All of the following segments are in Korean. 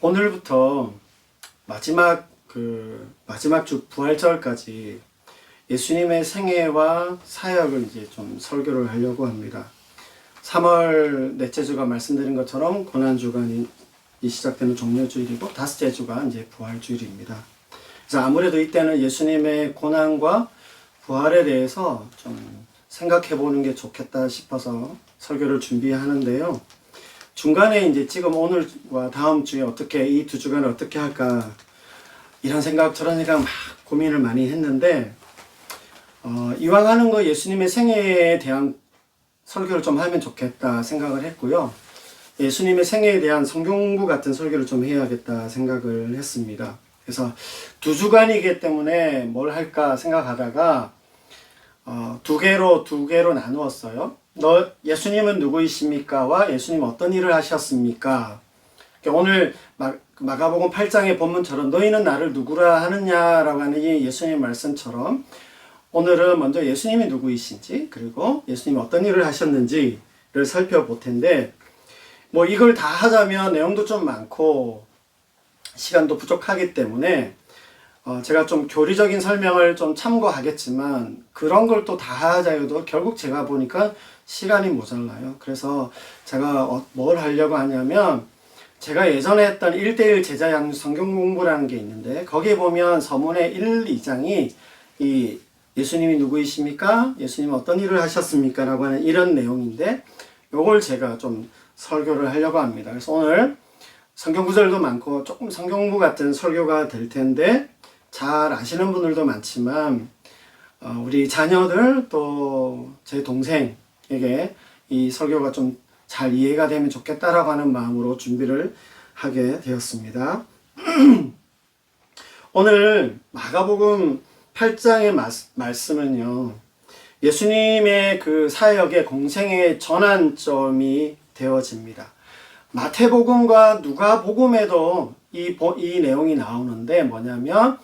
오늘부터 마지막 주 부활절까지 예수님의 생애와 사역을 이제 좀 설교를 하려고 합니다. 3월 넷째 주가 말씀드린 것처럼 고난주간이 시작되는 종료주일이고 다섯째 주가 이제 부활주일입니다. 그래서 아무래도 이때는 예수님의 고난과 부활에 대해서 좀 생각해 보는 게 좋겠다 싶어서 설교를 준비하는데요. 중간에 이제 지금 오늘과 다음 주에 어떻게 이 두 주간을 어떻게 할까 이런 생각 저런 생각 막 고민을 많이 했는데 이왕 하는 거 예수님의 생애에 대한 설교를 좀 하면 좋겠다 생각을 했고요. 예수님의 생애에 대한 성경공부 같은 설교를 좀 해야겠다 생각을 했습니다. 그래서 두 주간이기 때문에 뭘 할까 생각하다가 두 개로 나누었어요. 예수님은 누구이십니까? 와 예수님 어떤 일을 하셨습니까? 오늘 마가복음 8장의 본문처럼 너희는 나를 누구라 하느냐라고 하는 이 예수님의 말씀처럼 오늘은 먼저 예수님이 누구이신지 그리고 예수님이 어떤 일을 하셨는지를 살펴볼 텐데 뭐 이걸 다 하자면 내용도 좀 많고 시간도 부족하기 때문에 제가 좀 교리적인 설명을 좀 참고하겠지만 그런 걸 또 다 하자여도 결국 제가 보니까 시간이 모자라요. 그래서 제가 뭘 하려고 하냐면 제가 예전에 했던 1:1 제자 양육 성경 공부라는 게 있는데 거기에 보면 서문의 1, 2장이 이 예수님이 누구이십니까? 예수님은 어떤 일을 하셨습니까? 라고 하는 이런 내용인데 요걸 제가 좀 설교를 하려고 합니다. 그래서 오늘 성경 구절도 많고 조금 성경 공부 같은 설교가 될 텐데 잘 아시는 분들도 많지만 우리 자녀들 또 제 동생에게 이 설교가 좀 잘 이해가 되면 좋겠다라고 하는 마음으로 준비를 하게 되었습니다. 오늘 마가복음 8장의 말씀은요. 예수님의 그 사역의 공생의 전환점이 되어집니다. 마태복음과 누가복음에도 이 내용이 나오는데 뭐냐면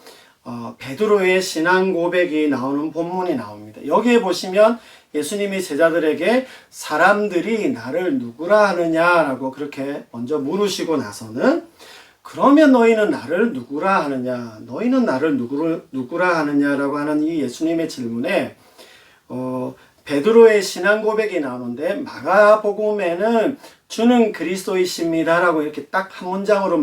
베드로의 신앙 고백이 나오는 본문이 나옵니다. 여기에 보시면 예수님이 제자들에게 사람들이 나를 누구라 하느냐라고 그렇게 먼저 물으시고 나서는 그러면 너희는 나를 누구라 하느냐 너희는 나를 누구라 하느냐라고 하는 이 예수님의 질문에 베드로의 신앙 고백이 나오는데 마가복음에는 주는 그리스도이십니다라고 이렇게 딱 한 문장으로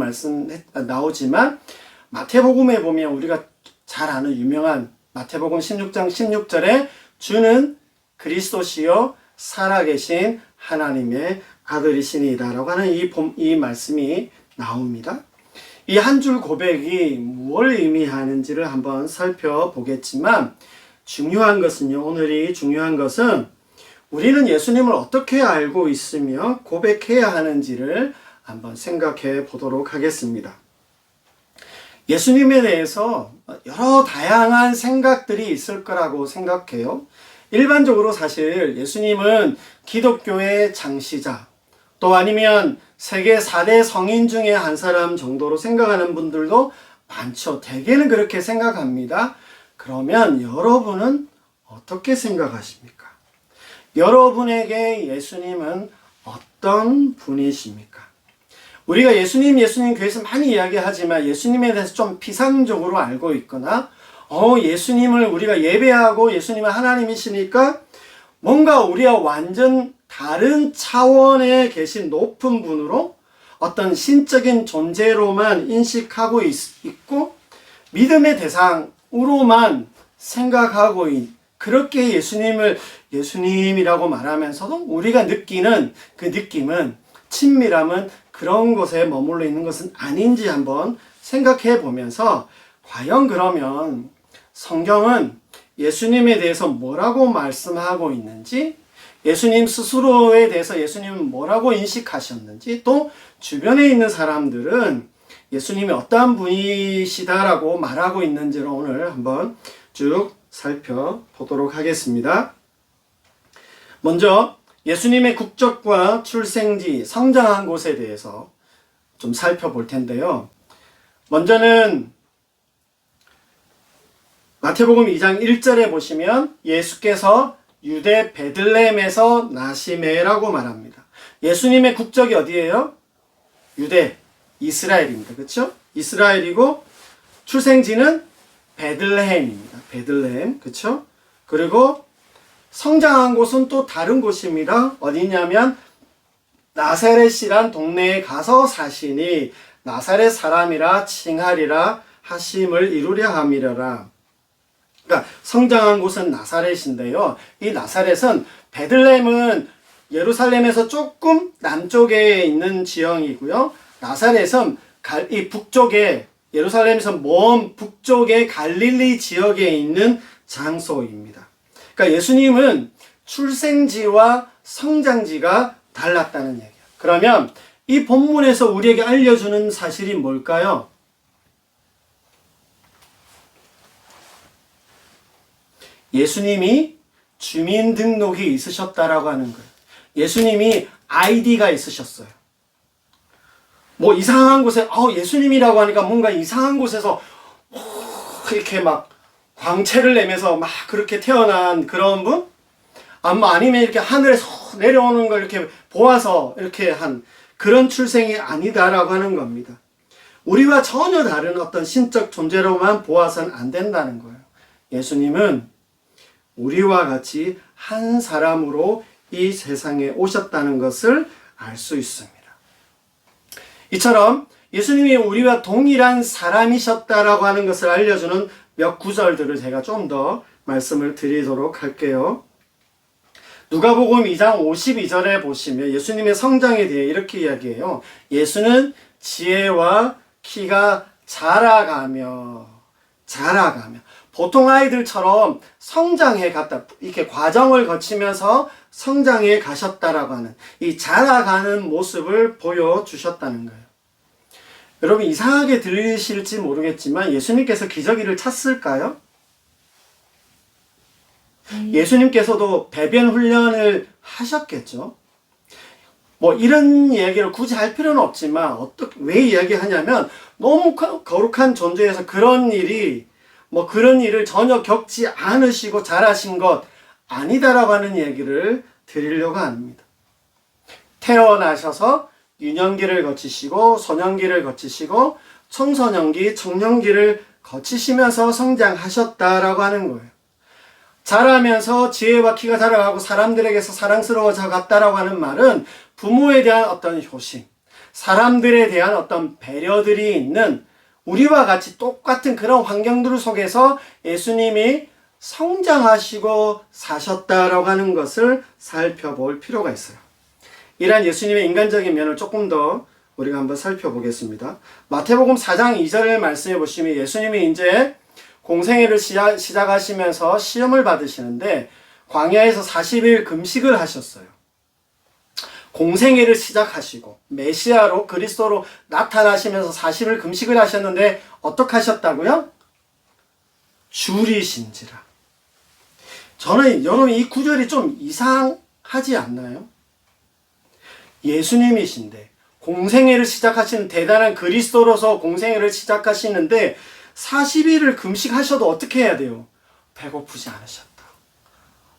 나오지만 마태복음에 보면 우리가 잘 아는 유명한 마태복음 16장 16절에 주는 그리스도시요 살아계신 하나님의 아들이시니다라고 하는 이 말씀이 나옵니다. 이 한 줄 고백이 무엇을 의미하는지를 한번 살펴보겠지만 중요한 것은요. 오늘이 중요한 것은 우리는 예수님을 어떻게 알고 있으며 고백해야 하는지를 한번 생각해 보도록 하겠습니다. 예수님에 대해서 여러 다양한 생각들이 있을 거라고 생각해요. 일반적으로 사실 예수님은 기독교의 창시자 또 아니면 세계 4대 성인 중에 한 사람 정도로 생각하는 분들도 많죠. 대개는 그렇게 생각합니다. 그러면 여러분은 어떻게 생각하십니까? 여러분에게 예수님은 어떤 분이십니까? 우리가 예수님 교회에서 많이 이야기하지만 예수님에 대해서 좀 피상적으로 알고 있거나 예수님을 우리가 예배하고 예수님은 하나님이시니까 뭔가 우리와 완전 다른 차원에 계신 높은 분으로 어떤 신적인 존재로만 인식하고 있고 믿음의 대상으로만 생각하고 그렇게 예수님이라고 말하면서도 우리가 느끼는 그 느낌은 친밀함은 그런 곳에 머물러 있는 것은 아닌지 한번 생각해 보면서 과연 그러면 성경은 예수님에 대해서 뭐라고 말씀하고 있는지 예수님 스스로에 대해서 예수님은 뭐라고 인식하셨는지 또 주변에 있는 사람들은 예수님이 어떠한 분이시다라고 말하고 인지를 오늘 한번 쭉 살펴보도록 하겠습니다. 먼저 예수님의 국적과 출생지, 성장한 곳에 대해서 좀 살펴볼 텐데요. 먼저는 마태복음 2장 1절에 보시면 예수께서 유대 베들레헴에서 나시매라고 말합니다. 예수님의 국적이 어디예요? 유대. 이스라엘입니다. 그렇죠? 이스라엘이고 출생지는 베들레헴입니다. 베들레헴. 그렇죠? 그리고 성장한 곳은 또 다른 곳입니다. 어디냐면 나사렛이란 동네에 가서 사시니 나사렛 사람이라 칭하리라 하심을 이루려 함이려라. 그러니까 성장한 곳은 나사렛인데요. 이 나사렛은 베들레헴은 예루살렘에서 조금 남쪽에 있는 지형이고요. 나사렛은 이 북쪽에 예루살렘에서 먼 북쪽의 갈릴리 지역에 있는 장소입니다. 그러니까 예수님은 출생지와 성장지가 달랐다는 얘기예요. 그러면 이 본문에서 우리에게 알려주는 사실이 뭘까요? 예수님이 주민등록이 있으셨다라고 하는 거예요. 예수님이 아이디가 있으셨어요. 뭐 이상한 곳에 예수님이라고 하니까 뭔가 이상한 곳에서 이렇게 막 광채를 내면서 막 그렇게 태어난 그런 분? 아니면 이렇게 하늘에서 내려오는 걸 이렇게 보아서 이렇게 한 그런 출생이 아니다라고 하는 겁니다. 우리와 전혀 다른 어떤 신적 존재로만 보아서는 안 된다는 거예요. 예수님은 우리와 같이 한 사람으로 이 세상에 오셨다는 것을 알 수 있습니다. 이처럼 예수님이 우리와 동일한 사람이셨다라고 하는 것을 알려주는 몇 구절들을 제가 좀 더 말씀을 드리도록 할게요. 누가복음 2장 52절에 보시면 예수님의 성장에 대해 이렇게 이야기해요. 예수는 지혜와 키가 자라가며 보통 아이들처럼 성장해 갔다 이렇게 과정을 거치면서 성장해 가셨다라고 하는 이 자라가는 모습을 보여주셨다는 거예요. 여러분 이상하게 들리실지 모르겠지만 예수님께서 기저귀를 찼을까요? 예수님께서도 배변 훈련을 하셨겠죠. 뭐 이런 얘기를 굳이 할 필요는 없지만 왜 이야기하냐면 너무 거룩한 존재에서 그런 일을 전혀 겪지 않으시고 잘하신 것 아니다라고 하는 얘기를 드리려고 합니다. 태어나셔서 유년기를 거치시고 소년기를 거치시고 청소년기, 청년기를 거치시면서 성장하셨다라고 하는 거예요. 자라면서 지혜와 키가 자라가고 사람들에게서 사랑스러워져 갔다라고 하는 말은 부모에 대한 어떤 효심, 사람들에 대한 어떤 배려들이 있는 우리와 같이 똑같은 그런 환경들 속에서 예수님이 성장하시고 사셨다라고 하는 것을 살펴볼 필요가 있어요. 이러한 예수님의 인간적인 면을 조금 더 우리가 한번 살펴보겠습니다. 마태복음 4장 2절을 말씀해 보시면 예수님이 이제 공생애를 시작하시면서 시험을 받으시는데 광야에서 40일 금식을 하셨어요. 공생애를 시작하시고 메시아로 그리스도로 나타나시면서 40일 금식을 하셨는데 어떻게 하셨다고요? 줄이신지라. 저는 여러분 이 구절이 좀 이상하지 않나요? 예수님이신데 공생애를 시작하시는 대단한 그리스도로서 공생애를 시작하시는데 40일을 금식하셔도 어떻게 해야 돼요? 배고프지 않으셨다.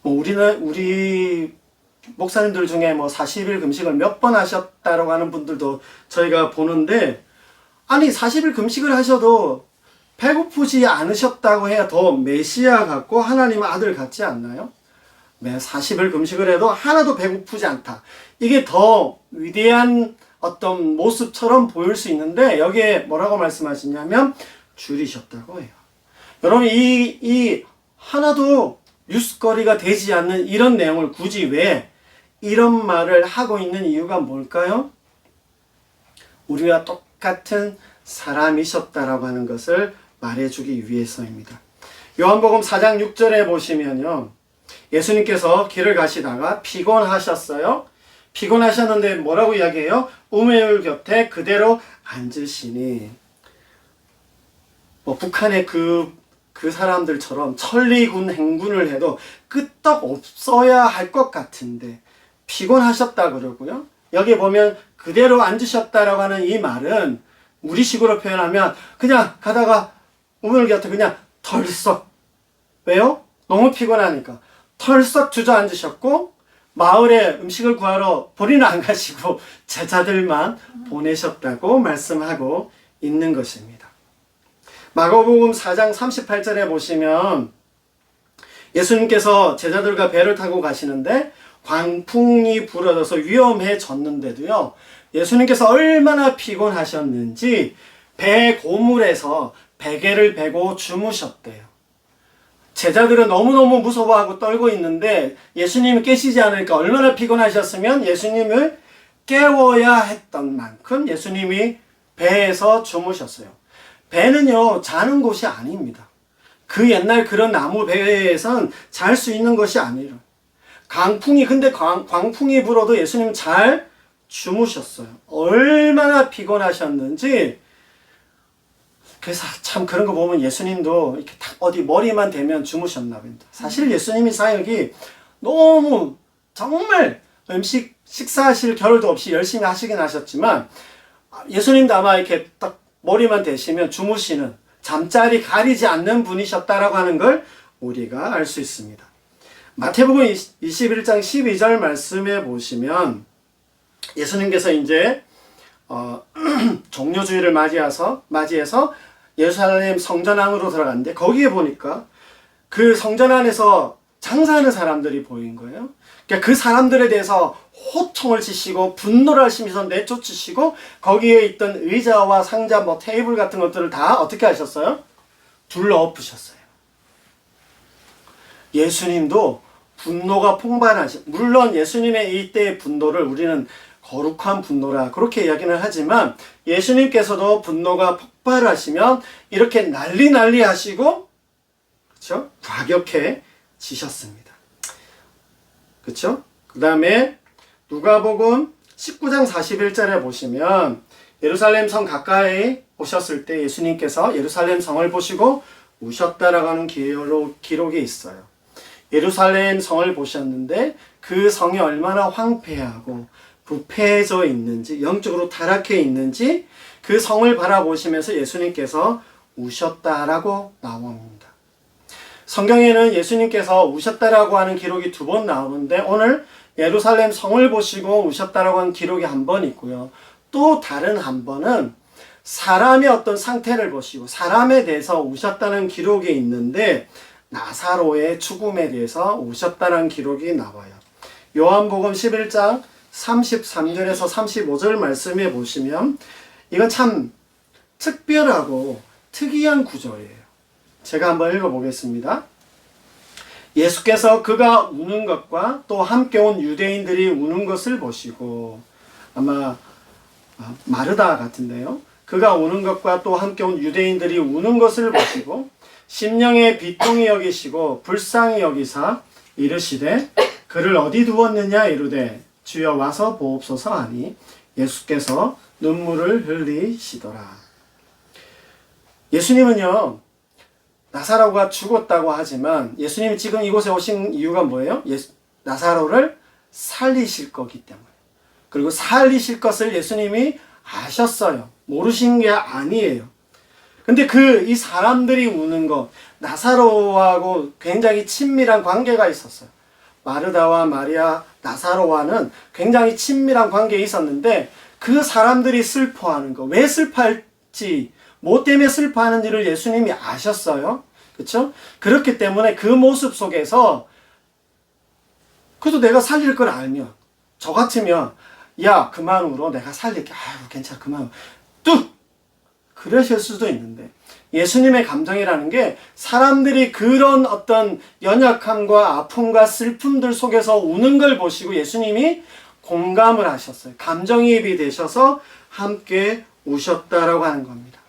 우리 목사님들 중에 40일 금식을 몇 번 하셨다라고 하는 분들도 저희가 보는데, 아니 40일 금식을 하셔도 배고프지 않으셨다고 해야 더 메시아 같고 하나님 아들 같지 않나요? 40일 금식을 해도 하나도 배고프지 않다. 이게 더 위대한 어떤 모습처럼 보일 수 있는데 여기에 뭐라고 말씀하시냐면 줄이셨다고 해요. 여러분 이 하나도 뉴스거리가 되지 않는 이런 내용을 굳이 왜 이런 말을 하고 있는 이유가 뭘까요? 우리와 똑같은 사람이셨다라고 하는 것을 말해주기 위해서입니다. 요한복음 4장 6절에 보시면요, 예수님께서 길을 가시다가 피곤하셨어요. 피곤하셨는데 뭐라고 이야기해요? 우매울 곁에 그대로 앉으시니. 북한의 그 사람들처럼 천리군 행군을 해도 끄떡 없어야 할 것 같은데 피곤하셨다 그러고요. 여기 보면 그대로 앉으셨다라고 하는 이 말은 우리식으로 표현하면 그냥 가다가 우물 곁에 그냥 털썩. 왜요? 너무 피곤하니까 털썩 주저앉으셨고 마을에 음식을 구하러 본인은 안 가시고 제자들만 보내셨다고 말씀하고 있는 것입니다. 마가복음 4장 38절에 보시면 예수님께서 제자들과 배를 타고 가시는데 광풍이 불어져서 위험해졌는데도요, 예수님께서 얼마나 피곤하셨는지 배 고물에서 베개를 베고 주무셨대요. 제자들은 너무너무 무서워하고 떨고 있는데 예수님이 깨시지 않으니까 얼마나 피곤하셨으면 예수님을 깨워야 했던 만큼 예수님이 배에서 주무셨어요. 배는요, 자는 곳이 아닙니다. 그 옛날 그런 나무 배에선 잘 수 있는 것이 아니에요. 근데 광풍이 불어도 예수님 잘 주무셨어요. 얼마나 피곤하셨는지. 그래서 참 그런 거 보면 예수님도 이렇게 딱 어디 머리만 대면 주무셨나 봅니다. 사실 예수님이 사역이 너무 정말 식사하실 겨를도 없이 열심히 하시긴 하셨지만 예수님도 아마 이렇게 딱 머리만 대시면 주무시는, 잠자리 가리지 않는 분이셨다라고 하는 걸 우리가 알 수 있습니다. 마태복음 21장 12절 말씀에 보시면 예수님께서 이제 종려주일을 맞이해서 예루살렘 성전 안으로 들어갔는데 거기에 보니까 그 성전 안에서 장사하는 사람들이 보인 거예요. 그러니까 그 사람들에 대해서 호통을 치시고 분노를 하시면서 내쫓으시고 거기에 있던 의자와 상자, 테이블 같은 것들을 다 어떻게 하셨어요? 둘러엎으셨어요. 예수님도 분노가 물론 예수님의 이때의 분노를 우리는 거룩한 분노라 그렇게 이야기는 하지만 예수님께서도 분노가 폭발하시면 이렇게 난리 하시고, 그렇죠? 과격해지셨습니다. 그렇죠? 그 다음에 누가복음 19장 41절에 보시면 예루살렘 성 가까이 오셨을 때 예수님께서 예루살렘 성을 보시고 우셨다라고 하는 기록이 있어요. 예루살렘 성을 보셨는데 그 성이 얼마나 황폐하고 부패해져 있는지, 영적으로 타락해 있는지 그 성을 바라보시면서 예수님께서 우셨다라고 나옵니다. 성경에는 예수님께서 우셨다라고 하는 기록이 2번 나오는데 오늘 예루살렘 성을 보시고 우셨다라고 하는 기록이 한 번 있고요. 또 다른 한 번은 사람의 어떤 상태를 보시고 사람에 대해서 우셨다는 기록이 있는데 나사로의 죽음에 대해서 우셨다는 기록이 나와요. 요한복음 11장 33절에서 35절 말씀에 보시면 이건 참 특별하고 특이한 구절이에요. 제가 한번 읽어보겠습니다. 예수께서 그가 우는 것과 또 함께 온 유대인들이 우는 것을 보시고, 아마 마르다 같은데요. 그가 우는 것과 또 함께 온 유대인들이 우는 것을 보시고 심령에 비통히 여기시고 불쌍히 여기사 이르시되 그를 어디 두었느냐 이르되 주여 와서 보옵소서 하니 예수께서 눈물을 흘리시더라. 예수님은요, 나사로가 죽었다고 하지만 예수님이 지금 이곳에 오신 이유가 뭐예요? 나사로를 살리실 거기 때문에. 그리고 살리실 것을 예수님이 아셨어요. 모르신 게 아니에요. 근데 이 사람들이 우는 것, 나사로하고 굉장히 친밀한 관계가 있었어요. 마르다와 마리아, 나사로와는 굉장히 친밀한 관계에 있었는데 그 사람들이 슬퍼하는 거, 왜 슬퍼할지, 뭐 때문에 슬퍼하는지를 예수님이 아셨어요. 그렇죠? 그렇기 때문에 그 모습 속에서 그래도 내가 살릴 걸 알면, 저 같으면 야 그만 울어, 내가 살릴게, 아유 괜찮아 그만 울어, 뚝! 그러실 수도 있는데 예수님의 감정이라는 게 사람들이 그런 어떤 연약함과 아픔과 슬픔들 속에서 우는 걸 보시고 예수님이 공감을 하셨어요. 감정이입이 되셔서 함께 우셨다라고 하는 겁니다.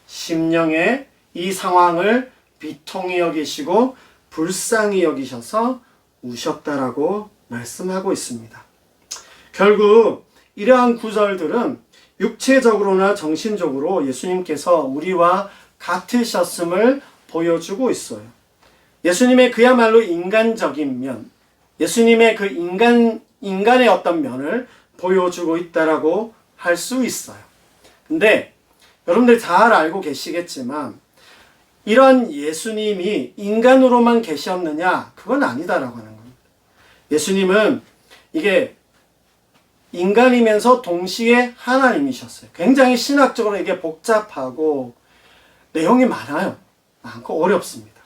심령에 이 상황을 비통히 여기시고 불쌍히 여기셔서 우셨다라고 말씀하고 있습니다. 결국 이러한 구절들은 육체적으로나 정신적으로 예수님께서 우리와 같으셨음을 보여주고 있어요. 예수님의 그야말로 인간적인 면, 예수님의 그 인간의 어떤 면을 보여주고 있다라고 할 수 있어요. 근데 여러분들 잘 알고 계시겠지만 이런 예수님이 인간으로만 계셨느냐? 그건 아니다라고 하는 겁니다. 예수님은 이게 인간이면서 동시에 하나님이셨어요. 굉장히 신학적으로 이게 복잡하고 내용이 많고 어렵습니다.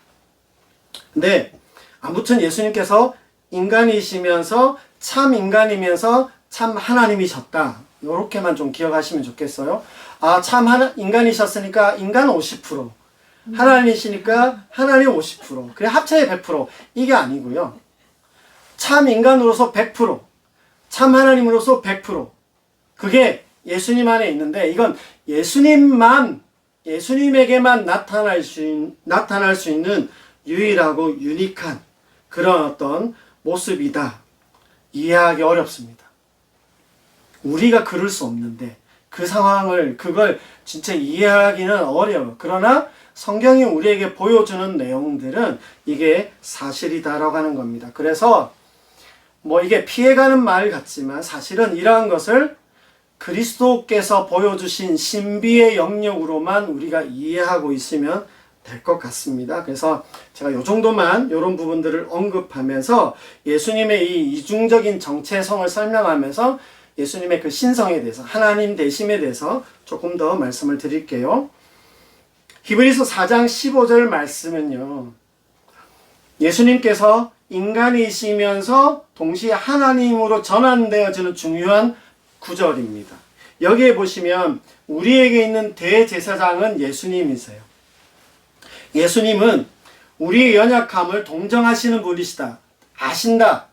근데 아무튼 예수님께서 인간이시면서 참 인간이면서 참 하나님이셨다. 이렇게만 좀 기억하시면 좋겠어요. 참 인간이셨으니까 인간 50%, 하나님이시니까 하나님 50%, 그래 합쳐야 100%. 이게 아니고요. 참 인간으로서 100%, 참 하나님으로서 100%. 그게 예수님 안에 있는데 이건 예수님에게만 나타날 수 있는 유일하고 유니크한 그런 어떤 모습이다. 이해하기 어렵습니다. 우리가 그럴 수 없는데 그걸 진짜 이해하기는 어려워요. 그러나 성경이 우리에게 보여주는 내용들은 이게 사실이다라고 하는 겁니다. 그래서 이게 피해가는 말 같지만 사실은 이러한 것을 그리스도께서 보여주신 신비의 영역으로만 우리가 이해하고 있으면 될 것 같습니다. 그래서 제가 이 정도만 이런 부분들을 언급하면서 예수님의 이 이중적인 정체성을 설명하면서 예수님의 그 신성에 대해서 하나님 되심에 대해서 조금 더 말씀을 드릴게요. 히브리서 4장 15절 말씀은요. 예수님께서 인간이시면서 동시에 하나님으로 전환되어지는 중요한 구절입니다. 여기에 보시면 우리에게 있는 대제사장은 예수님이세요. 예수님은 우리의 연약함을 동정하시는 분이시다. 아신다.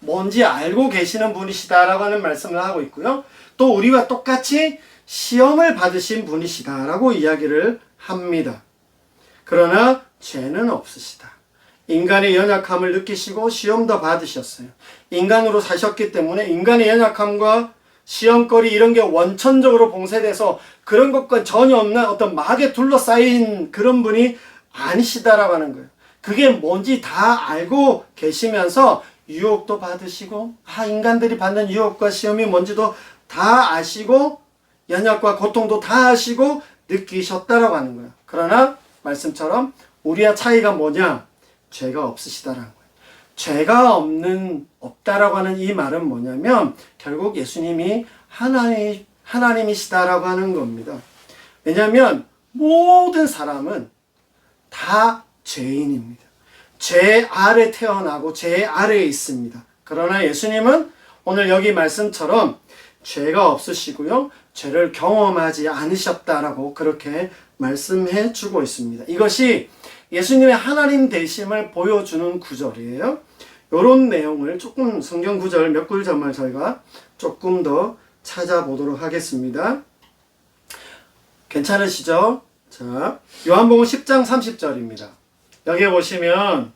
뭔지 알고 계시는 분이시다라고 하는 말씀을 하고 있고요. 또 우리와 똑같이 시험을 받으신 분이시다라고 이야기를 합니다. 그러나 죄는 없으시다. 인간의 연약함을 느끼시고 시험도 받으셨어요. 인간으로 사셨기 때문에 인간의 연약함과 시험거리 이런 게 원천적으로 봉쇄돼서 그런 것과 전혀 없는 어떤 막에 둘러싸인 그런 분이 아니시다라고 하는 거예요. 그게 뭔지 다 알고 계시면서 유혹도 받으시고 인간들이 받는 유혹과 시험이 뭔지도 다 아시고 연약과 고통도 다 아시고 느끼셨다라고 하는 거예요. 그러나 말씀처럼 우리와 차이가 뭐냐? 죄가 없으시다라는 거예요. 죄가 없다라고 하는 이 말은 뭐냐면 결국 예수님이 하나님이시다라고 하는 겁니다. 왜냐하면 모든 사람은 다 죄인입니다. 죄 아래 태어나고 죄 아래에 있습니다. 그러나 예수님은 오늘 여기 말씀처럼 죄가 없으시고요. 죄를 경험하지 않으셨다라고 그렇게 말씀해 주고 있습니다. 이것이 예수님의 하나님 되심을 보여주는 구절이에요. 이런 내용을 조금 성경 구절 몇 구절만 저희가 조금 더 찾아보도록 하겠습니다. 괜찮으시죠? 자, 요한복음 10장 30절입니다. 여기에 보시면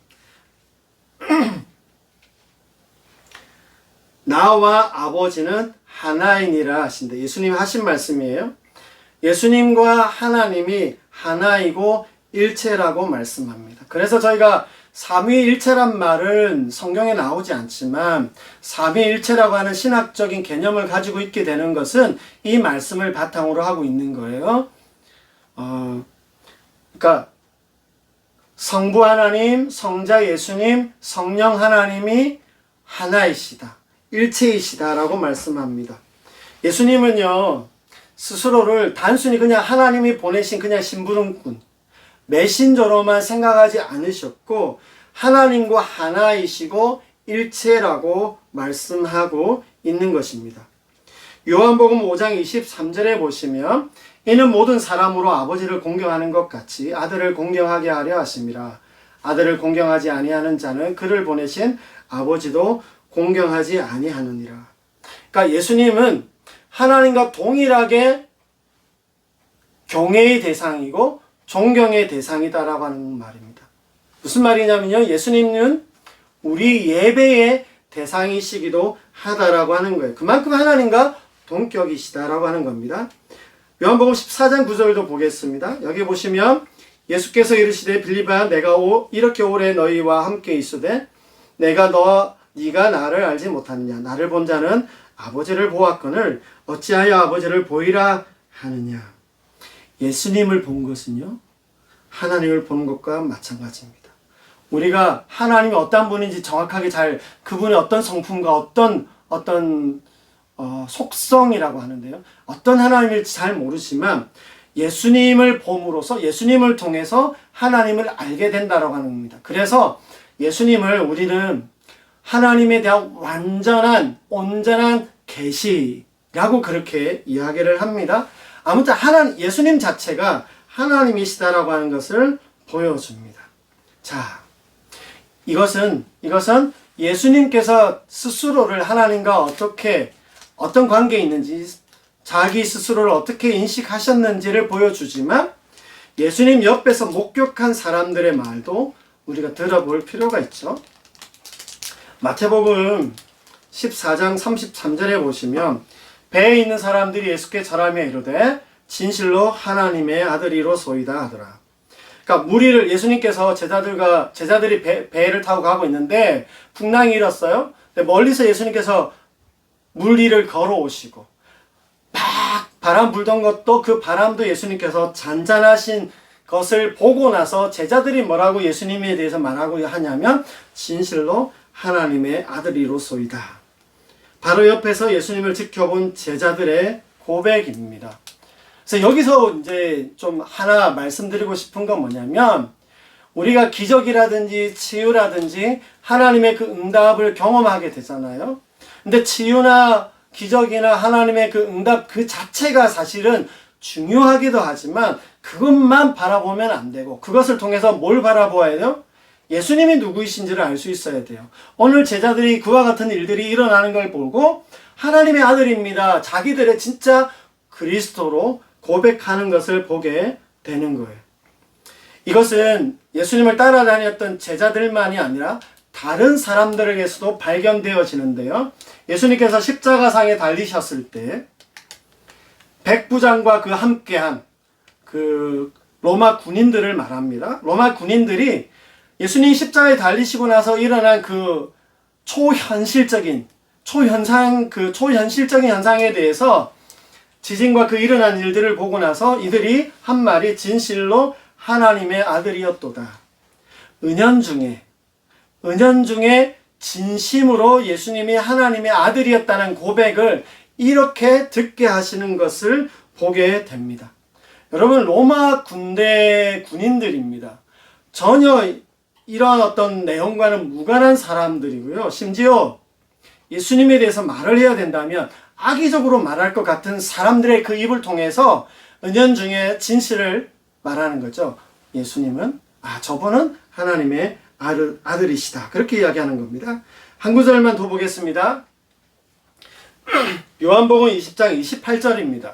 나와 아버지는 하나이니라 하신다. 예수님이 하신 말씀이에요. 예수님과 하나님이 하나이고 일체라고 말씀합니다. 그래서 저희가 삼위일체란 말은 성경에 나오지 않지만 삼위일체라고 하는 신학적인 개념을 가지고 있게 되는 것은 이 말씀을 바탕으로 하고 있는 거예요. 그러니까 성부 하나님, 성자 예수님, 성령 하나님이 하나이시다. 일체이시다라고 말씀합니다. 예수님은요, 스스로를 단순히 그냥 하나님이 보내신 그냥 심부름꾼, 메신저로만 생각하지 않으셨고, 하나님과 하나이시고 일체라고 말씀하고 있는 것입니다. 요한복음 5장 23절에 보시면, 이는 모든 사람으로 아버지를 공경하는 것 같이 아들을 공경하게 하려 하심이라. 아들을 공경하지 아니하는 자는 그를 보내신 아버지도 공경하지 아니하느니라. 그러니까 예수님은 하나님과 동일하게 경외의 대상이고 존경의 대상이다라고 하는 말입니다. 무슨 말이냐면요, 예수님은 우리 예배의 대상이시기도 하다라고 하는 거예요. 그만큼 하나님과 동격이시다라고 하는 겁니다. 요한복음 14장 9절도 보겠습니다. 여기 보시면 예수께서 이르시되 빌립아 내가 이렇게 오래 너희와 함께 있으되 네가 나를 알지 못하느냐. 나를 본 자는 아버지를 보았거늘 어찌하여 아버지를 보이라 하느냐. 예수님을 본 것은요, 하나님을 보는 것과 마찬가지입니다. 우리가 하나님이 어떤 분인지 정확하게 그분의 어떤 성품과 어떤 어떤 속성이라고 하는데요. 어떤 하나님일지 잘 모르지만 예수님을 봄으로써 예수님을 통해서 하나님을 알게 된다고 하는 겁니다. 그래서 예수님을 우리는 하나님에 대한 완전한 온전한 계시라고 그렇게 이야기를 합니다. 아무튼 예수님 자체가 하나님이시다라고 하는 것을 보여줍니다. 자, 이것은 예수님께서 스스로를 하나님과 어떤 관계에 있는지, 자기 스스로를 어떻게 인식하셨는지를 보여주지만 예수님 옆에서 목격한 사람들의 말도 우리가 들어볼 필요가 있죠. 마태복음 14장 33절에 보시면 배에 있는 사람들이 예수께 절하며 이르되 진실로 하나님의 아들이로소이다 하더라. 그러니까 무리를 예수님께서 제자들이 배를 타고 가고 있는데 풍랑이 일었어요. 멀리서 예수님께서 물 위를 걸어오시고 막 바람 불던 것도 그 바람도 예수님께서 잔잔하신 것을 보고 나서 제자들이 뭐라고 예수님에 대해서 말하고 하냐면 진실로 하나님의 아들이로소이다. 바로 옆에서 예수님을 지켜본 제자들의 고백입니다. 그래서 여기서 이제 좀 하나 말씀드리고 싶은 건 뭐냐면 우리가 기적이라든지 치유라든지 하나님의 그 응답을 경험하게 되잖아요. 근데 치유나 기적이나 하나님의 그 응답 그 자체가 사실은 중요하기도 하지만 그것만 바라보면 안 되고 그것을 통해서 뭘 바라보아야 돼요? 예수님이 누구이신지를 알 수 있어야 돼요. 오늘 제자들이 그와 같은 일들이 일어나는 걸 보고 하나님의 아들입니다. 자기들의 진짜 그리스도로 고백하는 것을 보게 되는 거예요. 이것은 예수님을 따라다녔던 제자들만이 아니라 다른 사람들에게서도 발견되어지는데요. 예수님께서 십자가상에 달리셨을 때 백부장과 그 함께한 그 로마 군인들을 말합니다. 로마 군인들이 예수님 십자가에 달리시고 나서 일어난 그 초현실적인 현상에 대해서 지진과 그 일어난 일들을 보고 나서 이들이 한 말이 진실로 하나님의 아들이었도다. 은연중에 진심으로 예수님이 하나님의 아들이었다는 고백을 이렇게 듣게 하시는 것을 보게 됩니다. 여러분, 로마 군대 군인들입니다. 전혀 이러한 어떤 내용과는 무관한 사람들이고요. 심지어 예수님에 대해서 말을 해야 된다면 악의적으로 말할 것 같은 사람들의 그 입을 통해서 은연중에 진실을 말하는 거죠. 예수님은 저분은 하나님의 아들이시다. 그렇게 이야기하는 겁니다. 한 구절만 더 보겠습니다. 요한복음 20장 28절입니다.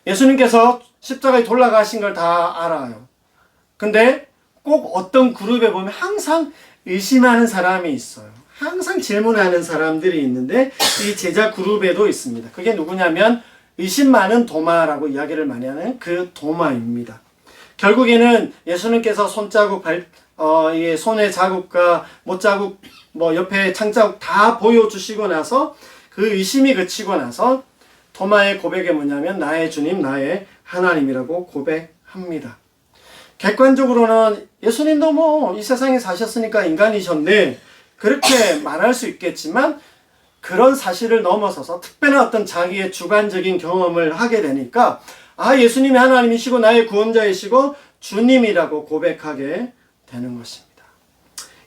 예수님께서 십자가에 돌아가신 걸 다 알아요. 근데 꼭 어떤 그룹에 보면 항상 의심하는 사람이 있어요. 항상 질문하는 사람들이 있는데 이 제자 그룹에도 있습니다. 그게 누구냐면 의심 많은 도마라고 이야기를 많이 하는 그 도마입니다. 결국에는 예수님께서 손자국, 손의 자국과 못자국, 옆에 창자국 다 보여주시고 나서 그 의심이 그치고 나서 도마의 고백이 뭐냐면 나의 주님, 나의 하나님이라고 고백합니다. 객관적으로는 예수님도 이 세상에 사셨으니까 인간이셨네 그렇게 말할 수 있겠지만 그런 사실을 넘어서서 특별한 어떤 자기의 주관적인 경험을 하게 되니까 예수님이 하나님이시고 나의 구원자이시고 주님이라고 고백하게 되는 것입니다.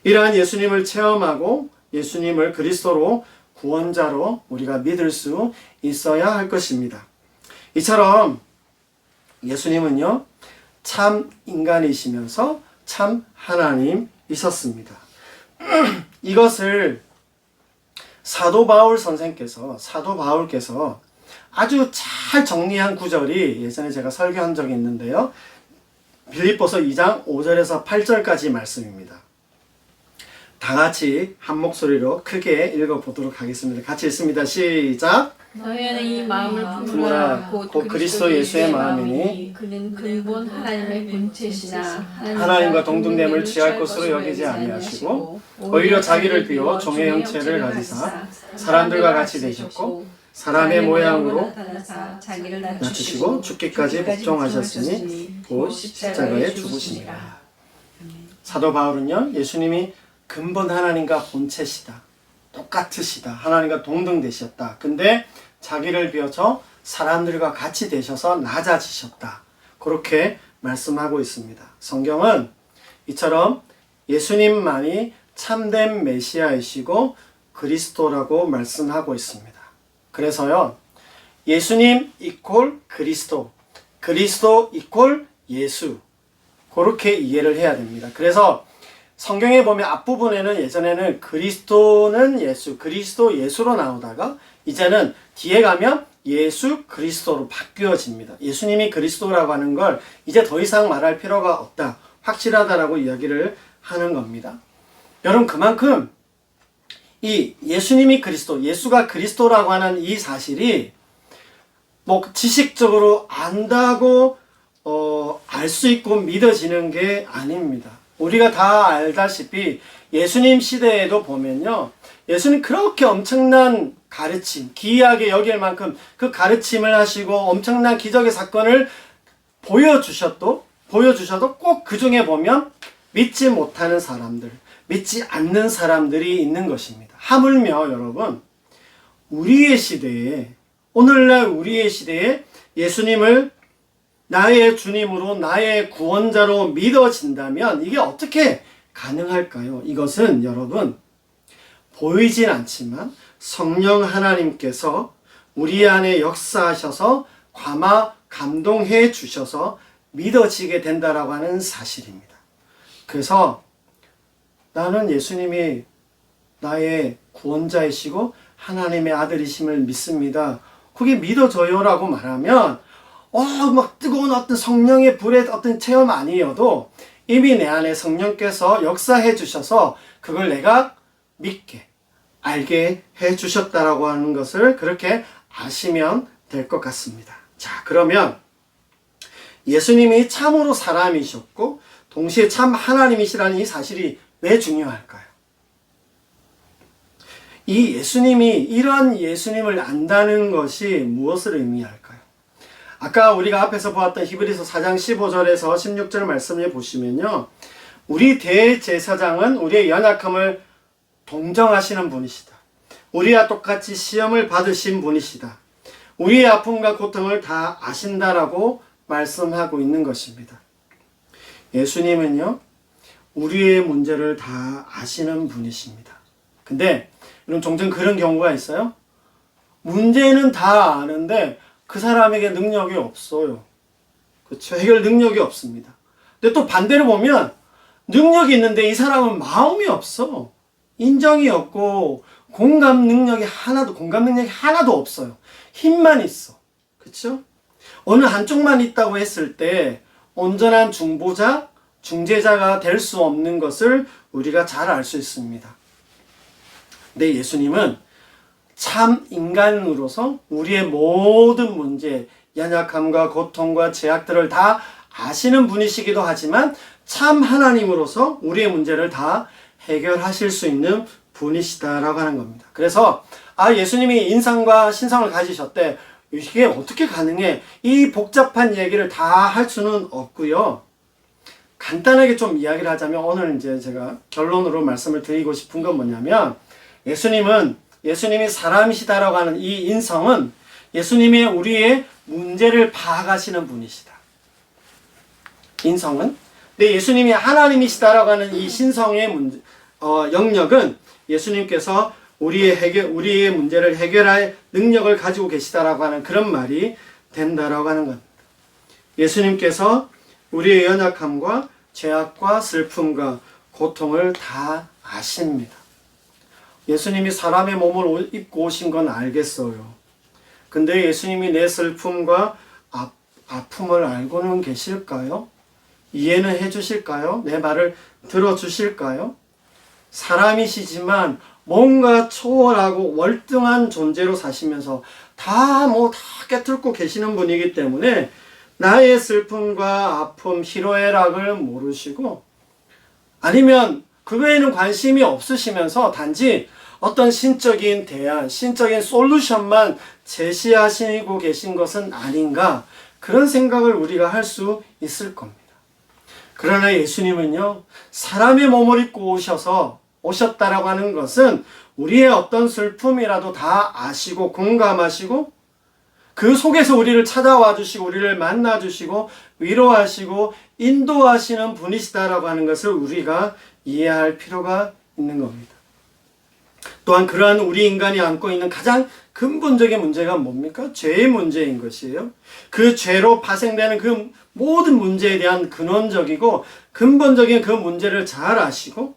이러한 예수님을 체험하고 예수님을 그리스도로 구원자로 우리가 믿을 수 있어야 할 것입니다. 이처럼 예수님은요 참 인간이시면서 참 하나님이셨습니다. 이것을 사도 바울께서 아주 잘 정리한 구절이 예전에 제가 설교한 적이 있는데요. 빌립보서 2장 5절에서 8절까지 말씀입니다. 다 같이 한 목소리로 크게 읽어보도록 하겠습니다. 같이 읽습니다. 시작! 너희는 이 마음을 품으라. 품으라. 곧 그리스도 예수의 마음이니 그는 근본 하나님의 본체시나 하나님과 동등됨을 취할 것으로 여기지 아니하시고 오히려 자기를 비워 종의 형체를 가지사 사람들과 같이 되셨고 사람의 모양으로 자기를 낮추시고 죽기까지 복종하셨으니 곧 십자가에 죽으시니라. 사도 바울은요 예수님이 근본 하나님과 본체시다 똑같으시다. 하나님과 동등되셨다. 근데 자기를 비워서 사람들과 같이 되셔서 낮아지셨다. 그렇게 말씀하고 있습니다. 성경은 이처럼 예수님만이 참된 메시아이시고 그리스도라고 말씀하고 있습니다. 그래서요, 예수님 이퀄 그리스도, 그리스도 이퀄 예수, 그렇게 이해를 해야 됩니다. 그래서 성경에 보면 앞부분에는 예전에는 그리스도는 예수, 그리스도 예수로 나오다가 이제는 뒤에 가면 예수 그리스도로 바뀌어집니다. 예수님이 그리스도라고 하는 걸 이제 더 이상 말할 필요가 없다, 확실하다라고 이야기를 하는 겁니다. 여러분, 그만큼 이 예수님이 그리스도, 예수가 그리스도라고 하는 이 사실이 뭐 지식적으로 안다고 알 수 있고 믿어지는 게 아닙니다. 우리가 다 알다시피 예수님 시대에도 보면요, 예수님 그렇게 엄청난 가르침, 기이하게 여길 만큼 그 가르침을 하시고 엄청난 기적의 사건을 보여주셔도 꼭 그 중에 보면 믿지 못하는 사람들, 믿지 않는 사람들이 있는 것입니다. 하물며 여러분, 우리의 시대에, 오늘날 우리의 시대에 예수님을 나의 주님으로, 나의 구원자로 믿어진다면 이게 어떻게 가능할까요? 이것은 여러분, 보이진 않지만 성령 하나님께서 우리 안에 역사하셔서 감동해 주셔서 믿어지게 된다라고 하는 사실입니다. 그래서 나는 예수님이 나의 구원자이시고 하나님의 아들이심을 믿습니다. 그게 믿어져요라고 말하면 막 뜨거운 어떤 성령의 불의 어떤 체험 아니어도 이미 내 안에 성령께서 역사해 주셔서 그걸 내가 믿게, 알게 해 주셨다라고 하는 것을 그렇게 아시면 될 것 같습니다. 자, 그러면 예수님이 참으로 사람이셨고 동시에 참 하나님이시라는 이 사실이 왜 중요할까요? 이 예수님이, 이런 예수님을 안다는 것이 무엇을 의미할까요? 아까 우리가 앞에서 보았던 히브리서 4장 15절에서 16절 말씀을 보시면요, 우리 대제사장은 우리의 연약함을 동정하시는 분이시다. 우리와 똑같이 시험을 받으신 분이시다. 우리의 아픔과 고통을 다 아신다라고 말씀하고 있는 것입니다. 예수님은요, 우리의 문제를 다 아시는 분이십니다. 근데 여러분, 종종 그런 경우가 있어요. 문제는 다 아는데 그 사람에게 능력이 없어요. 그렇죠? 해결 능력이 없습니다. 근데 또 반대로 보면 능력이 있는데 이 사람은 마음이 없어. 인정이 없고 공감 능력이 하나도 없어요. 힘만 있어. 그렇죠? 어느 한쪽만 있다고 했을 때 온전한 중재자가 될 수 없는 것을 우리가 잘 알 수 있습니다. 근데 예수님은 참 인간으로서 우리의 모든 문제, 연약함과 고통과 제약들을 다 아시는 분이시기도 하지만 참 하나님으로서 우리의 문제를 다 해결하실 수 있는 분이시다라고 하는 겁니다. 그래서 예수님이 인성과 신성을 가지셨대, 이게 어떻게 가능해? 이 복잡한 얘기를 다 할 수는 없고요. 간단하게 좀 이야기를 하자면, 오늘 이제 제가 결론으로 말씀을 드리고 싶은 건 뭐냐면, 예수님이 사람이시다라고 하는 이 인성은 예수님이 우리의 문제를 파악하시는 분이시다. 인성은. 근데 예수님이 하나님이시다라고 하는 이 신성의 영역은 예수님께서 우리의 문제를 해결할 능력을 가지고 계시다라고 하는 그런 말이 된다라고 하는 겁니다. 예수님께서 우리의 연약함과 죄악과 슬픔과 고통을 다 아십니다. 예수님이 사람의 몸을 입고 오신 건 알겠어요. 근데 예수님이 내 슬픔과 아픔을 알고는 계실까요? 이해는 해주실까요? 내 말을 들어주실까요? 사람이시지만 뭔가 초월하고 월등한 존재로 사시면서 다 깨뚫고 계시는 분이기 때문에 나의 슬픔과 아픔, 희로애락을 모르시고, 아니면 그 외에는 관심이 없으시면서 단지 어떤 신적인 대안, 신적인 솔루션만 제시하시고 계신 것은 아닌가, 그런 생각을 우리가 할 수 있을 겁니다. 그러나 예수님은요, 사람의 몸을 입고 오셔서 오셨다라고 하는 것은 우리의 어떤 슬픔이라도 다 아시고 공감하시고 그 속에서 우리를 찾아와 주시고 우리를 만나 주시고 위로하시고 인도하시는 분이시다라고 하는 것을 우리가 이해할 필요가 있는 겁니다. 또한 그러한 우리 인간이 안고 있는 가장 근본적인 문제가 뭡니까? 죄의 문제인 것이에요. 그 죄로 파생되는 그 모든 문제에 대한 근원적이고 근본적인 그 문제를 잘 아시고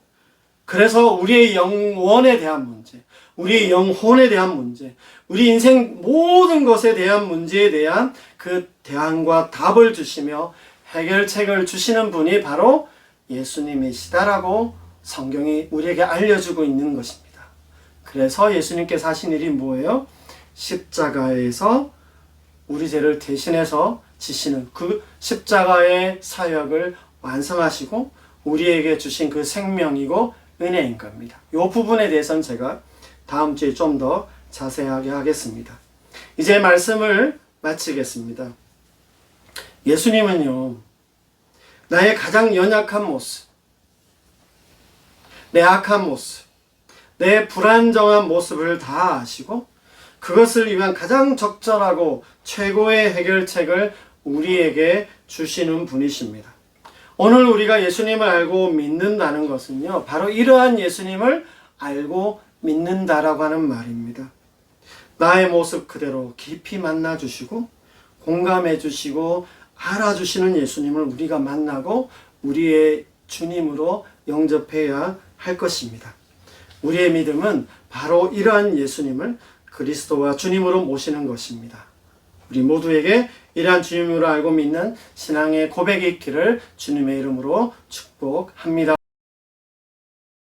그래서 우리의 영원에 대한 문제, 우리 영혼에 대한 문제, 우리 인생 모든 것에 대한 문제에 대한 그 대안과 답을 주시며 해결책을 주시는 분이 바로 예수님이시다라고 성경이 우리에게 알려주고 있는 것입니다. 그래서 예수님께서 하신 일이 뭐예요? 십자가에서 우리 죄를 대신해서 지시는 그 십자가의 사역을 완성하시고 우리에게 주신 그 생명이고 은혜인 겁니다. 이 부분에 대해서는 제가 다음 주에 좀 더 자세하게 하겠습니다. 이제 말씀을 마치겠습니다. 예수님은요, 나의 가장 연약한 모습, 내 악한 모습, 내 불안정한 모습을 다 아시고 그것을 위한 가장 적절하고 최고의 해결책을 우리에게 주시는 분이십니다. 오늘 우리가 예수님을 알고 믿는다는 것은요, 바로 이러한 예수님을 알고 믿는다라고 하는 말입니다. 나의 모습 그대로 깊이 만나 주시고 공감해 주시고 알아주시는 예수님을 우리가 만나고 우리의 주님으로 영접해야 할 것입니다. 우리의 믿음은 바로 이러한 예수님을 그리스도와 주님으로 모시는 것입니다. 우리 모두에게 이러한 주님으로 알고 믿는 신앙의 고백이 있기를 주님의 이름으로 축복합니다.